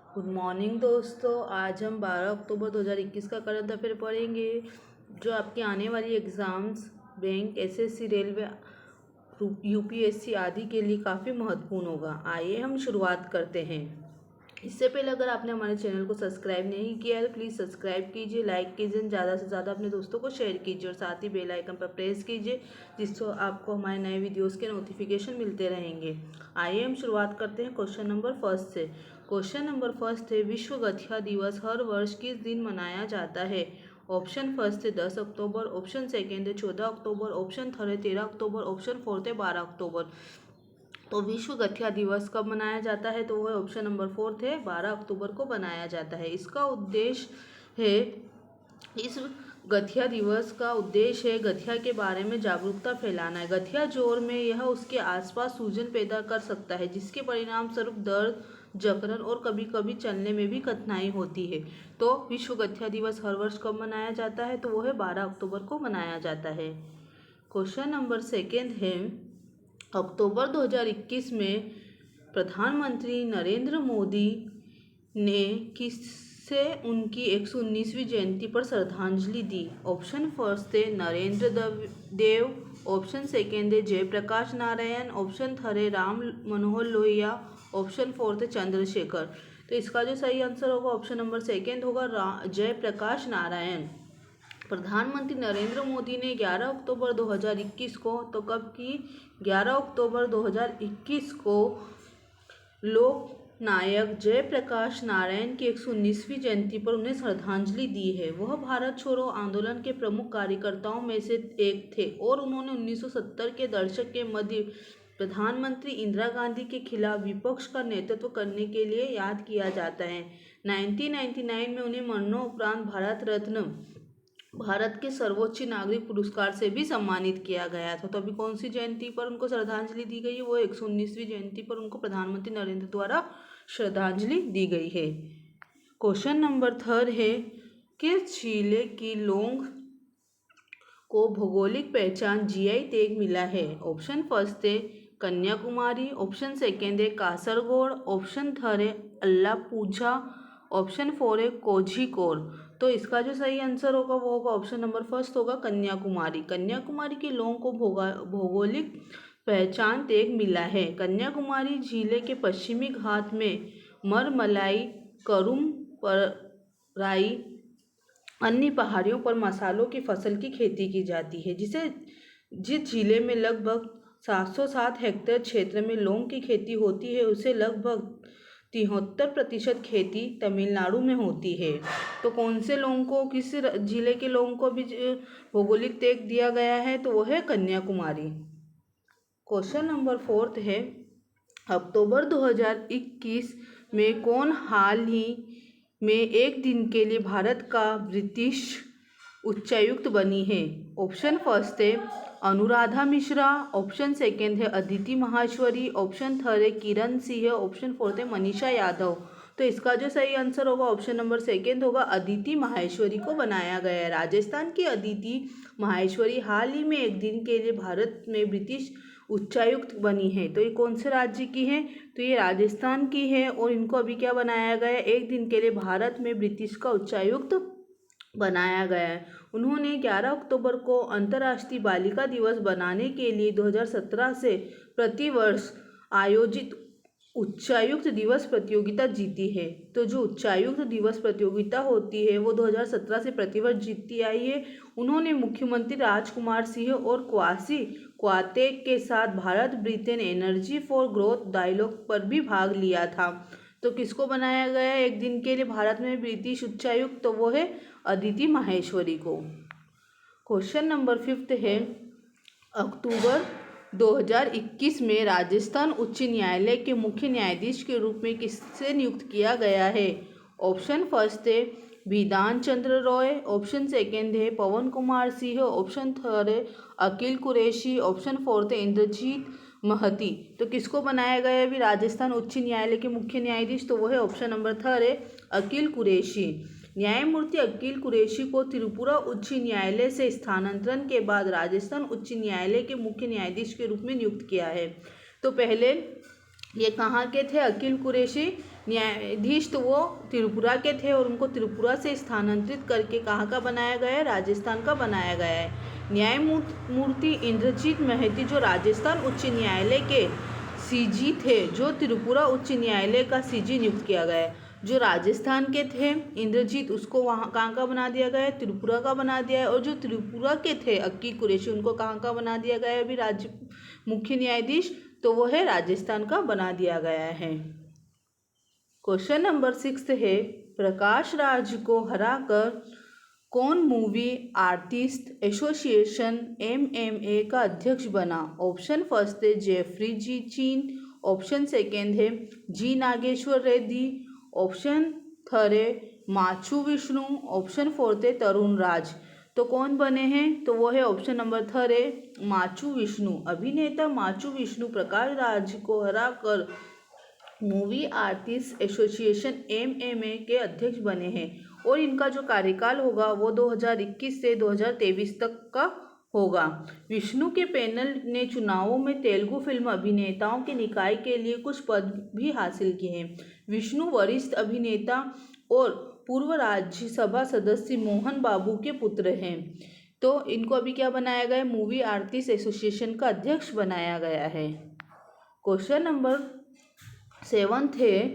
Good morning दोस्तों। आज हम 12 अक्टूबर 2021 का करंट अफेयर पढ़ेंगे जो आपकी आने वाली exams bank, SSC, railway, UPSC आदि के लिए काफ़ी महत्वपूर्ण होगा। आइए हम शुरुआत करते हैं। इससे पहले अगर आपने हमारे चैनल को सब्सक्राइब नहीं किया है तो प्लीज़ सब्सक्राइब कीजिए, लाइक कीजिए, ज़्यादा से ज़्यादा अपने दोस्तों को शेयर कीजिए और साथ ही बेल आइकन पर प्रेस कीजिए जिससे आपको हमारे नए वीडियोस के नोटिफिकेशन मिलते रहेंगे। आइए हम शुरुआत करते हैं क्वेश्चन नंबर फर्स्ट से। क्वेश्चन नंबर फर्स्ट है, विश्व गठिया दिवस हर वर्ष किस दिन मनाया जाता है? ऑप्शन फर्स्ट है 10 अक्टूबर, ऑप्शन सेकेंड है 14 अक्टूबर, ऑप्शन थर्ड है 13 अक्टूबर, ऑप्शन फोर्थ है 12 अक्टूबर। तो विश्व गठिया दिवस कब मनाया जाता है? तो वह ऑप्शन नंबर फोर्थ है, 12 अक्टूबर को मनाया जाता है। इसका उद्देश्य है, इस गठिया दिवस का उद्देश्य है गठिया के बारे में जागरूकता फैलाना है। गठिया जोड़ में यह उसके आसपास सूजन पैदा कर सकता है जिसके परिणाम स्वरूप दर्द, जकड़न और कभी कभी चलने में भी कठिनाई होती है। तो विश्व गठिया दिवस हर वर्ष कब मनाया जाता है? तो वह है 12 अक्टूबर को मनाया जाता है। क्वेश्चन नंबर सेकेंड है, अक्टूबर 2021 में प्रधानमंत्री नरेंद्र मोदी ने किससे उनकी 119वीं जयंती पर श्रद्धांजलि दी? ऑप्शन फर्स्ट है नरेंद्र देव, ऑप्शन सेकेंड है जयप्रकाश नारायण, ऑप्शन थर्ड है राम मनोहर लोहिया, ऑप्शन फोर्थ है चंद्रशेखर। तो इसका जो सही आंसर होगा ऑप्शन नंबर सेकेंड होगा, जयप्रकाश नारायण। प्रधानमंत्री नरेंद्र मोदी ने 11 अक्टूबर 2021 को, तो कब की? 11 अक्टूबर 2021 को लोक नायक जयप्रकाश नारायण की 119वीं जयंती पर उन्हें श्रद्धांजलि दी है। वह भारत छोड़ो आंदोलन के प्रमुख कार्यकर्ताओं में से एक थे और उन्होंने 1970 के दशक के मध्य प्रधानमंत्री इंदिरा गांधी के खिलाफ विपक्ष का नेतृत्व करने के लिए याद किया जाता है। 1999 में उन्हें मरणोपरांत भारत रत्न, भारत के सर्वोच्च नागरिक पुरस्कार से भी सम्मानित किया गया था। तो अभी कौन सी जयंती पर उनको श्रद्धांजलि दी गई है? वो 119वीं जयंती पर उनको प्रधानमंत्री नरेंद्र द्वारा श्रद्धांजलि दी गई है। क्वेश्चन नंबर थर्ड है, किस जिले की लौंग को भौगोलिक पहचान जीआई टैग मिला है? ऑप्शन फर्स्ट है कन्याकुमारी, ऑप्शन सेकेंड है कासरगोड, ऑप्शन थर्ड है अल्लापुझा, ऑप्शन फोर है कोझिकोड। तो इसका जो सही आंसर होगा वो होगा ऑप्शन नंबर फर्स्ट होगा कन्याकुमारी। कन्याकुमारी के लोगों को भौगोलिक पहचान टैग मिला है। कन्याकुमारी जिले के पश्चिमी घाट में मरमलाई, करूम पराई अन्य पहाड़ियों पर मसालों की फसल की खेती की जाती है। जिस जिले में लगभग 707 हेक्टेयर क्षेत्र में लौंग की खेती होती है उसे लगभग 73% खेती तमिलनाडु में होती है। तो कौन से लोगों को, किस जिले के लोगों को भी भौगोलिक टैग दिया गया है? तो वह है कन्याकुमारी। क्वेश्चन नंबर फोर्थ है, अक्टूबर 2021 में कौन हाल ही में एक दिन के लिए भारत का ब्रिटिश उच्चायुक्त बनी है? ऑप्शन फर्स्ट है अनुराधा मिश्रा, ऑप्शन सेकेंड है अदिति माहेश्वरी, ऑप्शन थर्ड है किरण सिंह, ऑप्शन फोर्थ है मनीषा यादव। तो इसका जो सही आंसर होगा ऑप्शन नंबर सेकेंड होगा, अदिति माहेश्वरी को बनाया गया है। राजस्थान की अदिति माहेश्वरी हाल ही में एक दिन के लिए भारत में ब्रिटिश उच्चायुक्त बनी है। तो ये कौन से राज्य की है? तो ये राजस्थान की है और इनको अभी क्या बनाया गया है? एक दिन के लिए भारत में ब्रिटिश का उच्चायुक्त बनाया गया है। उन्होंने 11 अक्टूबर को अंतर्राष्ट्रीय बालिका दिवस बनाने के लिए 2017 से प्रतिवर्ष आयोजित उच्चायुक्त दिवस प्रतियोगिता जीती है। तो जो उच्चायुक्त दिवस प्रतियोगिता होती है वो 2017 से प्रतिवर्ष जीतती आई है। उन्होंने मुख्यमंत्री राजकुमार सिंह और क्वासी क्वातेक के साथ Bharat Britain energy for growth dialogue पर भी भाग लिया था। तो किसको बनाया गया है एक दिन के लिए भारत में ब्रिटिश उच्चायुक्त? तो वो है अदिति माहेश्वरी को। क्वेश्चन नंबर फिफ्थ है, अक्टूबर 2021 में राजस्थान उच्च न्यायालय के मुख्य न्यायाधीश के रूप में किससे नियुक्त किया गया है? ऑप्शन फर्स्ट है विधान चंद्र रॉय, ऑप्शन सेकेंड है पवन कुमार सिंह, ऑप्शन थर्ड है अकील कुरैशी, ऑप्शन फोर्थ है इंद्रजीत महती। तो किसको बनाया गया है अभी राजस्थान उच्च न्यायालय के मुख्य न्यायाधीश? तो वो है ऑप्शन नंबर थर्ड है अकील कुरैशी। न्यायमूर्ति अकील कुरैशी को त्रिपुरा उच्च न्यायालय से स्थानांतरण के बाद राजस्थान उच्च न्यायालय के मुख्य न्यायाधीश के रूप में नियुक्त किया है। तो पहले ये कहाँ के थे? अकील कुरैशी न्यायाधीश तो वो त्रिपुरा के थे और उनको त्रिपुरा से स्थानांतरित करके कहाँ का बनाया गया है, राजस्थान का बनाया गया है। न्यायमूर्ति इंद्रजीत महती जो राजस्थान उच्च न्यायालय के सीजी थे, जो त्रिपुरा उच्च न्यायालय का सीजी नियुक्त किया गया है। जो राजस्थान के थे इंद्रजीत, उसको वहाँ कहाँ का बना दिया गया है, त्रिपुरा का बना दिया है। और जो त्रिपुरा के थे अक्की कुरैशी, उनको कहाँ का बना दिया गया है अभी राज्य मुख्य न्यायाधीश, तो वो है राजस्थान का बना दिया गया है। क्वेश्चन नंबर 6 है, प्रकाश राज को हराकर कौन मूवी आर्टिस्ट एसोसिएशन MMA का अध्यक्ष बना? ऑप्शन फर्स्ट है जेफरी जी चीन, ऑप्शन सेकेंड है जी नागेश्वर रेड्डी, ऑप्शन थर्ड है माचू विष्णु, ऑप्शन फोर्थ है तरुण राज। तो कौन बने हैं? तो वो है ऑप्शन नंबर थर्ड है माचू विष्णु। अभिनेता माचू विष्णु प्रकाश राज को हराकर मूवी आर्टिस्ट एसोसिएशन MMA के अध्यक्ष बने हैं और इनका जो कार्यकाल होगा वो 2021 से 2023 तक का होगा। विष्णु के पैनल ने चुनावों में तेलुगु फिल्म अभिनेताओं के निकाय के लिए कुछ पद भी हासिल किए हैं। विष्णु वरिष्ठ अभिनेता और पूर्व राज्यसभा सदस्य मोहन बाबू के पुत्र हैं। तो इनको अभी क्या बनाया गया है? मूवी आर्टिस्ट एसोसिएशन का अध्यक्ष बनाया गया है। क्वेश्चन नंबर 7 है,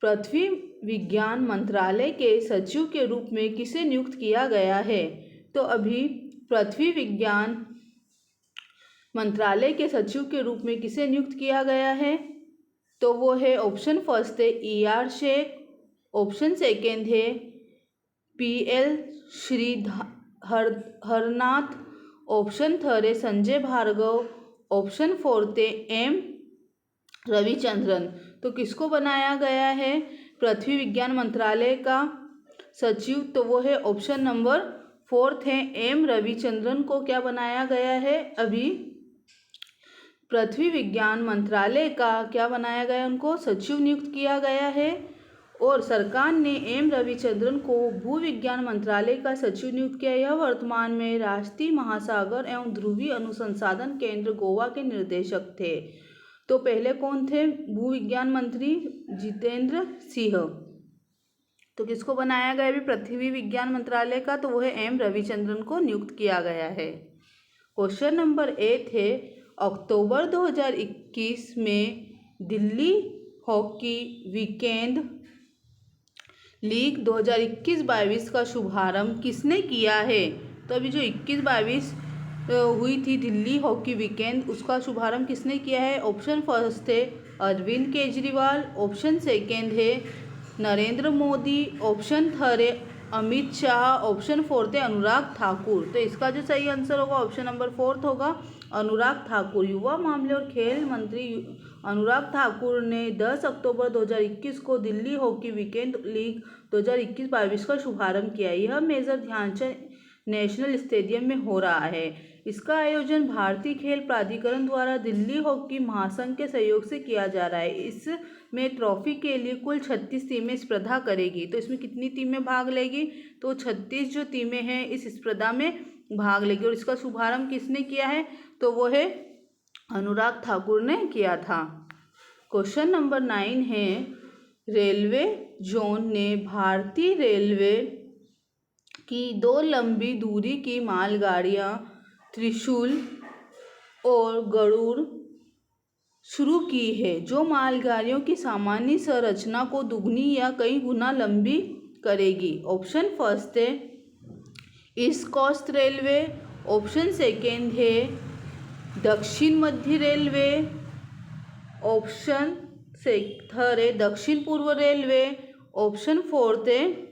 पृथ्वी विज्ञान मंत्रालय के सचिव के रूप में किसे नियुक्त किया गया है? तो अभी पृथ्वी विज्ञान मंत्रालय के सचिव के रूप में किसे नियुक्त किया गया है? तो वो है ऑप्शन फर्स्ट है ER शेख, ऑप्शन सेकेंड है PL श्रीहरनाथ, ऑप्शन थर्ड है संजय भार्गव, ऑप्शन फोर्थ है M रविचंद्रन। तो किसको बनाया गया है पृथ्वी विज्ञान मंत्रालय का सचिव? तो वो है ऑप्शन नंबर फोर्थ है M रविचंद्रन को क्या बनाया गया है? अभी पृथ्वी विज्ञान मंत्रालय का क्या बनाया गया, उनको सचिव नियुक्त किया गया है। और सरकार ने M रविचंद्रन को भू विज्ञान मंत्रालय का सचिव नियुक्त किया। यह वर्तमान में राष्ट्रीय महासागर एवं ध्रुवीय अनुसंधान केंद्र गोवा के निर्देशक थे। तो पहले कौन थे भू विज्ञान मंत्री? जितेंद्र सिंह। तो किसको बनाया गया अभी पृथ्वी विज्ञान मंत्रालय का? तो वो है M रविचंद्रन को नियुक्त किया गया है। क्वेश्चन नंबर 8 है, अक्टूबर 2021 में दिल्ली हॉकी वीकेंड लीग 2021-22 का शुभारंभ किसने किया है? तो अभी जो 21-22 हुई थी दिल्ली हॉकी वीकेंड, उसका शुभारंभ किसने किया है? ऑप्शन फर्स्ट है अरविंद केजरीवाल, ऑप्शन सेकेंड है नरेंद्र मोदी, ऑप्शन थर्ड है अमित शाह, ऑप्शन फोर्थ है अनुराग ठाकुर। तो इसका जो सही आंसर होगा ऑप्शन नंबर फोर्थ होगा अनुराग ठाकुर। युवा मामले और खेल मंत्री अनुराग ठाकुर ने 10 अक्टूबर 2021 को दिल्ली हॉकी वीकेंड लीग 2021-22 का शुभारंभ किया। यह मेजर ध्यानचंद नेशनल स्टेडियम में हो रहा है। इसका आयोजन भारतीय खेल प्राधिकरण द्वारा दिल्ली हॉकी महासंघ के सहयोग से किया जा रहा है। इसमें ट्रॉफी के लिए कुल 36 टीमें स्पर्धा करेगी। तो इसमें कितनी टीमें भाग लेगी? तो 36 जो टीमें हैं इस स्पर्धा में भाग लेगी। और इसका शुभारंभ किसने किया है? तो वो है अनुराग ठाकुर ने किया था। क्वेश्चन नंबर 9 है, रेलवे जोन ने भारतीय रेलवे की 2 लंबी दूरी की मालगाड़ियाँ त्रिशूल और गरुड़ शुरू की है, जो मालगाड़ियों की सामान्य संरचना को दुगनी या कई गुना लंबी करेगी। ऑप्शन फर्स्ट है East Coast Railway, option second है दक्षिण मध्य रेलवे, ऑप्शन थर्ड है दक्षिण पूर्व रेलवे, ऑप्शन फोर्थ है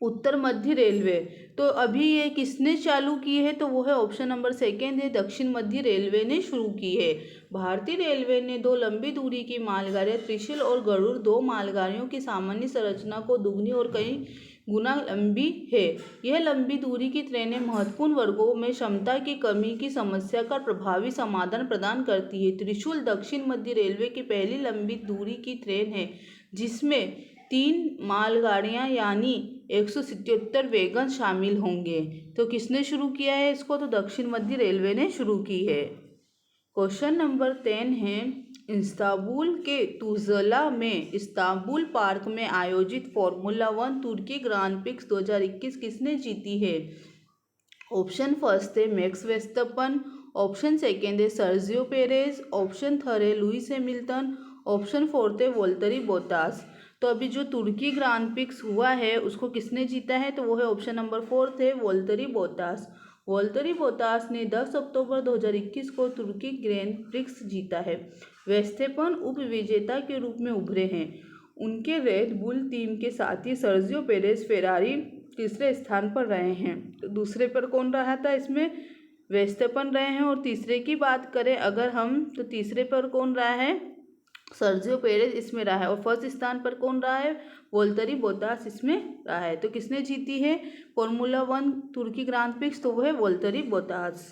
उत्तर मध्य रेलवे। तो अभी ये किसने चालू की है? तो वो है ऑप्शन नंबर सेकेंड है दक्षिण मध्य रेलवे ने शुरू की है। भारतीय रेलवे ने 2 लंबी दूरी की मालगाड़ियाँ त्रिशूल और गरुड़ 2 मालगाड़ियों की सामान्य संरचना को दुगनी और कई गुना लंबी है। यह लंबी दूरी की ट्रेनें महत्वपूर्ण वर्गों में क्षमता की कमी की समस्या का प्रभावी समाधान प्रदान करती है। त्रिशूल दक्षिण मध्य रेलवे की पहली लंबी दूरी की ट्रेन है जिसमें 3 मालगाड़ियाँ यानी 177 वैगन शामिल होंगे। तो किसने शुरू किया है इसको? तो दक्षिण मध्य रेलवे ने शुरू की है। क्वेश्चन नंबर 10 है, इस्तांबुल के तुज़ला में इस्तांबुल पार्क में आयोजित फॉर्मूला 1 तुर्की ग्रांड प्रिक्स 2021 किसने जीती है? ऑप्शन फर्स्ट है मैक्स वेस्टपन, ऑप्शन सेकेंड है सर्जियो पेरेज, ऑप्शन थर्ड है लुइस हैमिल्टन, ऑप्शन फोर्थ है वोल्टरी बोटास। तो अभी जो तुर्की ग्रांड प्रिक्स हुआ है उसको किसने जीता है? तो वो है ऑप्शन नंबर फोर्थ है वोल्टरी बोटास। वोल्टरी बोटास ने 10 अक्टूबर 2021 को तुर्की ग्रैंड प्रिक्स जीता है। वेस्टेपन उपविजेता के रूप में उभरे हैं। उनके रेड बुल टीम के साथ ही सर्जियो पेरेज फेरारी तीसरे स्थान पर रहे हैं। तो दूसरे पर कौन रहा था इसमें? वेस्टेपन रहे हैं। और तीसरे की बात करें अगर हम, तो तीसरे पर कौन रहा है? सर्जियो पेरेज इसमें रहा है। और फर्स्ट स्थान पर कौन रहा है? वोल्टरी बोटास इसमें रहा है। तो किसने जीती है फॉर्मूला 1 तुर्की ग्रांड प्रिक्स? तो वो है वोल्टरी बोटास।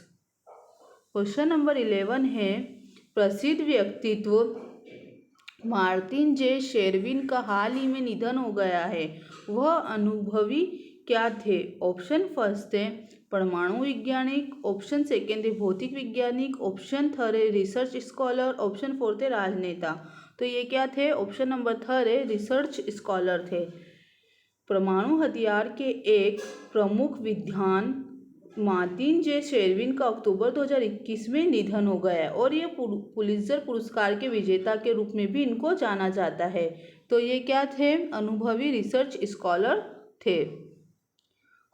क्वेश्चन नंबर 11 है, प्रसिद्ध व्यक्तित्व मार्टिन जे शेरविन का हाल ही में निधन हो गया है। वह अनुभवी क्या थे? ऑप्शन फर्स्ट है परमाणु वैज्ञानिक, ऑप्शन सेकेंड है भौतिक वैज्ञानिक, ऑप्शन थर्ड है रिसर्च स्कॉलर, ऑप्शन फोर्थ है राजनेता। तो ये क्या थे? ऑप्शन नंबर थर्ड है रिसर्च स्कॉलर थे। परमाणु हथियार के एक प्रमुख विद्वान मार्टिन जे शेरविन का अक्टूबर 2021 में निधन हो गया है और ये पुलित्जर पुरस्कार के विजेता के रूप में भी इनको जाना जाता है। तो ये क्या थे? अनुभवी रिसर्च स्कॉलर थे।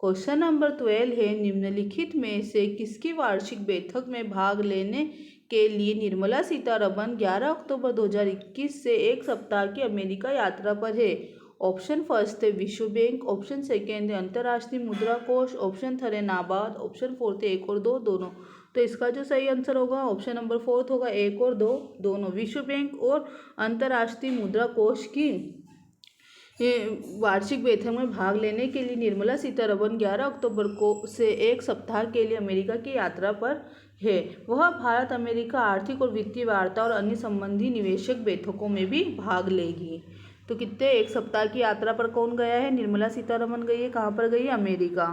क्वेश्चन नंबर 12 है, निम्नलिखित में से किसकी वार्षिक बैठक में भाग लेने के लिए निर्मला सीतारमण 11 अक्टूबर 2021 से एक सप्ताह की अमेरिका यात्रा पर है? ऑप्शन फर्स्ट है विश्व बैंक, ऑप्शन सेकेंड है अंतर्राष्ट्रीय मुद्रा कोष, ऑप्शन थर्ड है नाबार्ड, ऑप्शन फोर्थ है एक और दो दोनों। तो इसका जो सही आंसर होगा ऑप्शन नंबर फोर्थ होगा, एक और दो दोनों। विश्व बैंक और अंतर्राष्ट्रीय मुद्रा कोष की वार्षिक बैठक में भाग लेने के लिए निर्मला सीतारमण 11 अक्टूबर को से एक सप्ताह के लिए अमेरिका की यात्रा पर है। वह भारत अमेरिका आर्थिक और वित्तीय वार्ता और अन्य संबंधी निवेशक बैठकों में भी भाग लेगी। तो कितने एक सप्ताह की यात्रा पर कौन गया है? निर्मला सीतारमण गई है। कहाँ पर गई है? अमेरिका।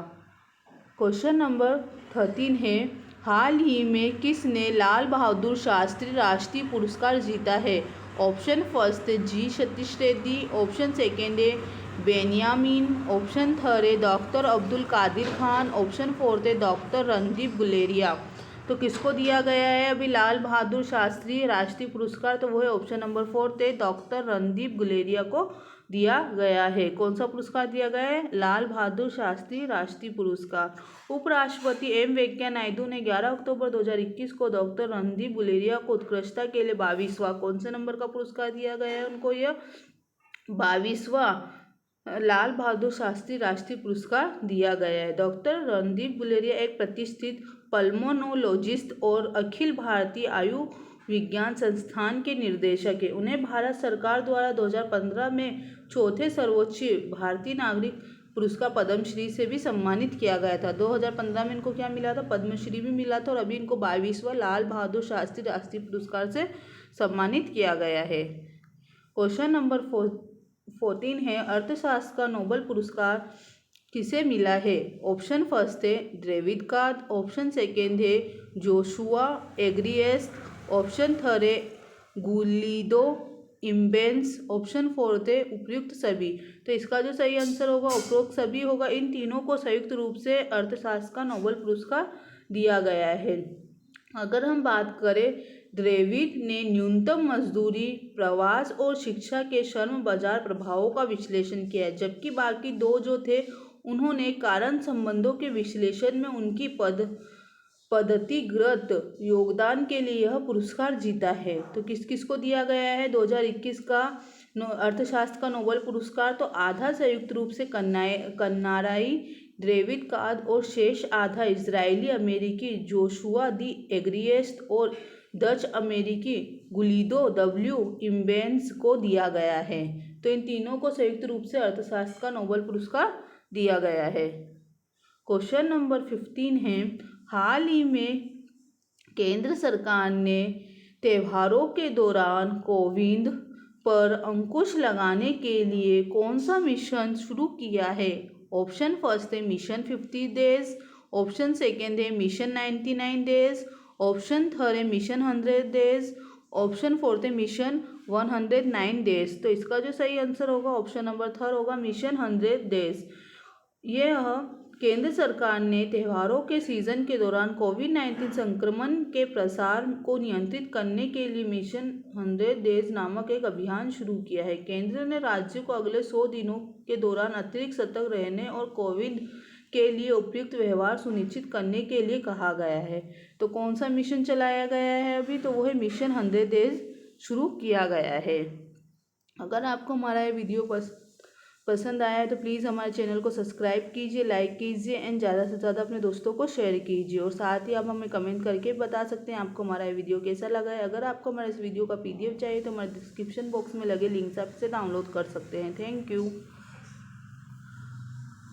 क्वेश्चन नंबर 13 है, हाल ही में किसने लाल बहादुर शास्त्री राष्ट्रीय पुरस्कार जीता है? ऑप्शन फर्स्ट है G Satheesh Reddy, option second है बेनियामीन, ऑप्शन थर्ड है doctor Abdul Qadeer Khan, option fourth है डॉक्टर रणदीप गुलेरिया। तो किसको दिया गया है अभी लाल बहादुर शास्त्री राष्ट्रीय पुरस्कार? तो वो है ऑप्शन नंबर फोर्थ है डॉक्टर रणदीप गुलेरिया को दिया गया है। कौन सा पुरस्कार दिया गया है? लाल बहादुर शास्त्री राष्ट्रीय पुरस्कार। उपराष्ट्रपति एम वेंकैया नायडू ने 11 अक्टूबर 2021 को डॉक्टर रणदीप गुलेरिया को उत्कृष्टता के लिए 22वां कौन से नंबर का पुरस्कार दिया गया है उनको? यह 22वां लाल बहादुर शास्त्री राष्ट्रीय पुरस्कार दिया गया है। डॉक्टर रणदीप गुलेरिया एक प्रतिष्ठित पल्मोनोलॉजिस्ट और अखिल भारतीय आयु विज्ञान संस्थान के निर्देशक है। उन्हें भारत सरकार द्वारा 2015 में चौथे सर्वोच्च भारतीय नागरिक पुरस्कार पद्मश्री से भी सम्मानित किया गया था। 2015 में इनको क्या मिला था? पद्मश्री भी मिला था। और अभी इनको 22वां लाल बहादुर शास्त्री राष्ट्रीय पुरस्कार से सम्मानित किया गया है। क्वेश्चन नंबर 14 है, अर्थशास्त्र का नोबेल पुरस्कार किसे मिला है? ऑप्शन फर्स्ट है डेविड कार्ड, ऑप्शन सेकेंड है जोशुआ एग्रिएस्ट, ऑप्शन थर्ड है गुलिदो इम्बेंस, ऑप्शन फोर्थ है उपयुक्त सभी। तो इसका जो सही आंसर होगा उपरोक्त सभी होगा। इन तीनों को संयुक्त रूप से अर्थशास्त्र का नोबेल पुरस्कार दिया गया है। अगर हम बात करें, डेविड ने न्यूनतम मजदूरी, प्रवास और शिक्षा के श्रम बाजार प्रभावों का विश्लेषण किया है, जबकि बाकी दो जो थे उन्होंने कारण संबंधों के विश्लेषण में उनकी पद्धतिगत योगदान के लिए यह पुरस्कार जीता है। तो किस किस को दिया गया है 2021 का अर्थशास्त्र का नोबेल पुरस्कार? तो आधा संयुक्त रूप से कन्नाराई डेविड कार्ड और शेष आधा इजरायली अमेरिकी जोशुआ दी एग्रिएस्ट और डच अमेरिकी गुलिदो डब्ल्यू इम्बेंस को दिया गया है। तो इन तीनों को संयुक्त रूप से अर्थशास्त्र का नोबेल पुरस्कार दिया गया है। क्वेश्चन नंबर 15 है, हाल ही में केंद्र सरकार ने त्योहारों के दौरान कोविड पर अंकुश लगाने के लिए कौन सा मिशन शुरू किया है? ऑप्शन फर्स्ट है मिशन 50 डेज, ऑप्शन सेकेंड है मिशन 99 डेज, ऑप्शन थर्ड है मिशन 100 डेज, ऑप्शन 4 थे मिशन 109 डेज। तो इसका जो सही आंसर होगा ऑप्शन नंबर 3 होगा मिशन 100 डेज। यह केंद्र सरकार ने त्योहारों के सीजन के दौरान कोविड-19 संक्रमण के प्रसार को नियंत्रित करने के लिए मिशन 100 डेज नामक एक अभियान शुरू किया है। केंद्र ने राज्यों को अगले 100 दिनों के दौरान अतिरिक्त सतर्क रहने और कोविड के लिए उपयुक्त व्यवहार सुनिश्चित करने के लिए कहा गया है। तो कौन सा मिशन चलाया गया है अभी? तो वो है मिशन 100 डेज शुरू किया गया है। अगर आपको हमारा ये वीडियो पसंद आया है तो प्लीज़ हमारे चैनल को सब्सक्राइब कीजिए, लाइक कीजिए एंड ज़्यादा से ज़्यादा अपने दोस्तों को शेयर कीजिए। और साथ ही आप हमें कमेंट करके बता सकते हैं आपको हमारा ये वीडियो कैसा लगा है। अगर आपको हमारे इस वीडियो का PDF चाहिए तो हमारे डिस्क्रिप्शन बॉक्स में लगे लिंक से आप इसे डाउनलोड कर सकते हैं। Thank you.